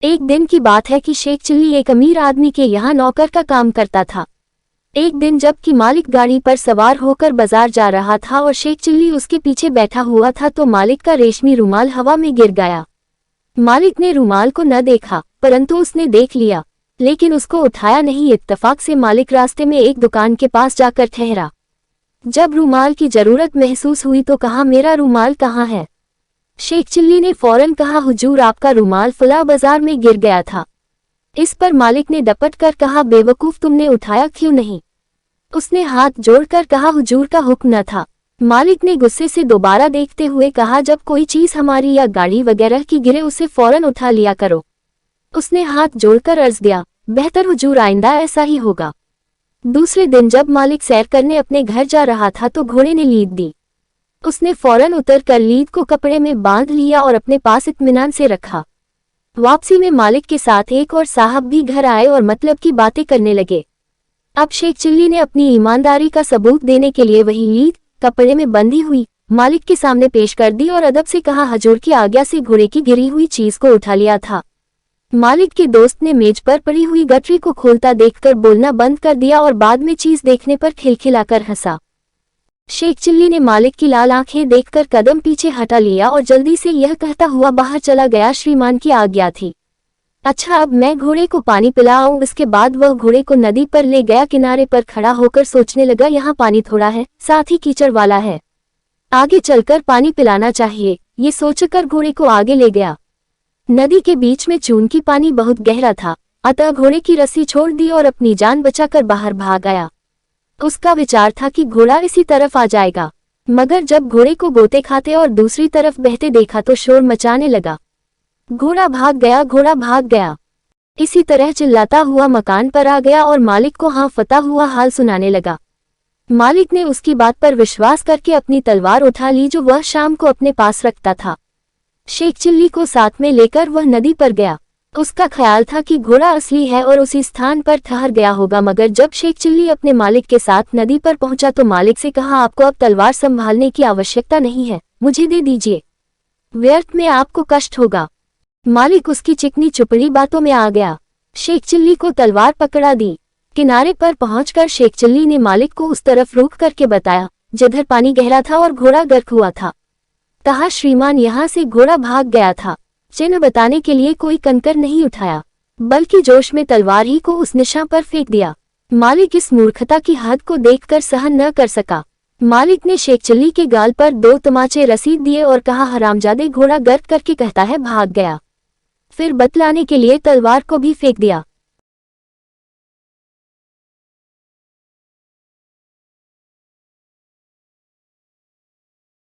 एक दिन की बात है कि शेख चिल्ली एक अमीर आदमी के यहाँ नौकर का काम करता था। एक दिन जबकि मालिक गाड़ी पर सवार होकर बाजार जा रहा था और शेख चिल्ली उसके पीछे बैठा हुआ था तो मालिक का रेशमी रुमाल हवा में गिर गया। मालिक ने रुमाल को न देखा, परंतु उसने देख लिया, लेकिन उसको उठाया नहीं। इत्तेफाक से मालिक रास्ते में एक दुकान के पास जाकर ठहरा। जब रुमाल की जरूरत महसूस हुई तो कहा, मेरा रुमाल कहाँ है? शेख चिल्ली ने फौरन कहा, हुजूर आपका रुमाल फला बाजार में गिर गया था। इस पर मालिक ने डपट कर कहा, बेवकूफ तुमने उठाया क्यों नहीं? उसने हाथ जोड़कर कहा, हुजूर का हुक्म न था। मालिक ने गुस्से से दोबारा देखते हुए कहा, जब कोई चीज हमारी या गाड़ी वगैरह की गिरे उसे फौरन उठा लिया करो। उसने हाथ जोड़कर अर्ज दिया, बेहतर हुजूर, आइंदा ऐसा ही होगा। दूसरे दिन जब मालिक सैर करने अपने घर जा रहा था तो घोड़े ने लीद दी। उसने फौरन उतरकर लीद को कपड़े में बांध लिया और अपने पास इत्मीनान से रखा। वापसी में मालिक के साथ एक और साहब भी घर आए और मतलब की बातें करने लगे। अब शेख चिल्ली ने अपनी ईमानदारी का सबूत देने के लिए वही लीद कपड़े में बंधी हुई मालिक के सामने पेश कर दी और अदब से कहा, हजूर की आज्ञा से घोड़े की गिरी हुई चीज को उठा लिया था। मालिक के दोस्त ने मेज पर पड़ी हुई गठरी को खोलता देखकर बोलना बंद कर दिया और बाद में चीज देखने पर खिलखिलाकर हंसा। शेख चिल्ली ने मालिक की लाल आंखें देखकर कदम पीछे हटा लिया और जल्दी से यह कहता हुआ बाहर चला गया, श्रीमान की आज्ञा थी। अच्छा, अब मैं घोड़े को पानी पिलाऊं। इसके बाद वह घोड़े को नदी पर ले गया। किनारे पर खड़ा होकर सोचने लगा, यहाँ पानी थोड़ा है, साथ ही कीचड़ वाला है, आगे चलकर पानी पिलाना चाहिए। ये सोचकर घोड़े को आगे ले गया। नदी के बीच में चूंकि पानी बहुत गहरा था, अतः घोड़े की रस्सी छोड़ दी और अपनी जान बचाकर बाहर भाग आया। उसका विचार था कि घोड़ा इसी तरफ आ जाएगा, मगर जब घोड़े को गोते खाते और दूसरी तरफ बहते देखा तो शोर मचाने लगा, घोड़ा भाग गया, घोड़ा भाग गया। इसी तरह चिल्लाता हुआ मकान पर आ गया और मालिक को हाँ फता हुआ हाल सुनाने लगा। मालिक ने उसकी बात पर विश्वास करके अपनी तलवार उठा ली जो वह शाम को अपने पास रखता था। शेख चिल्ली को साथ में लेकर वह नदी पर गया। उसका ख्याल था कि घोड़ा असली है और उसी स्थान पर ठहर गया होगा, मगर जब शेख चिल्ली अपने मालिक के साथ नदी पर पहुंचा तो मालिक से कहा, आपको अब तलवार संभालने की आवश्यकता नहीं है, मुझे दे दीजिए, व्यर्थ में आपको कष्ट होगा। मालिक उसकी चिकनी चुपड़ी बातों में आ गया। शेख चिल्ली को तलवार पकड़ा दी। किनारे पर पहुंचकर शेख चिल्ली ने मालिक को उस तरफ रुख करके बताया जिधर पानी गहरा था और घोड़ा गर्क हुआ था। कहा, श्रीमान, यहाँ से घोड़ा भाग गया था। चिन्ह बताने के लिए कोई कंकर नहीं उठाया, बल्कि जोश में तलवार ही को उस निशान पर फेंक दिया। मालिक इस मूर्खता की हद को देखकर सहन न कर सका। मालिक ने शेख चिल्ली के गाल पर 2 तमाचे रसीद दिए और कहा, हरामजादे, घोड़ा गर्क करके कहता है भाग गया। फिर बतलाने के लिए तलवार को भी फेंक दिया।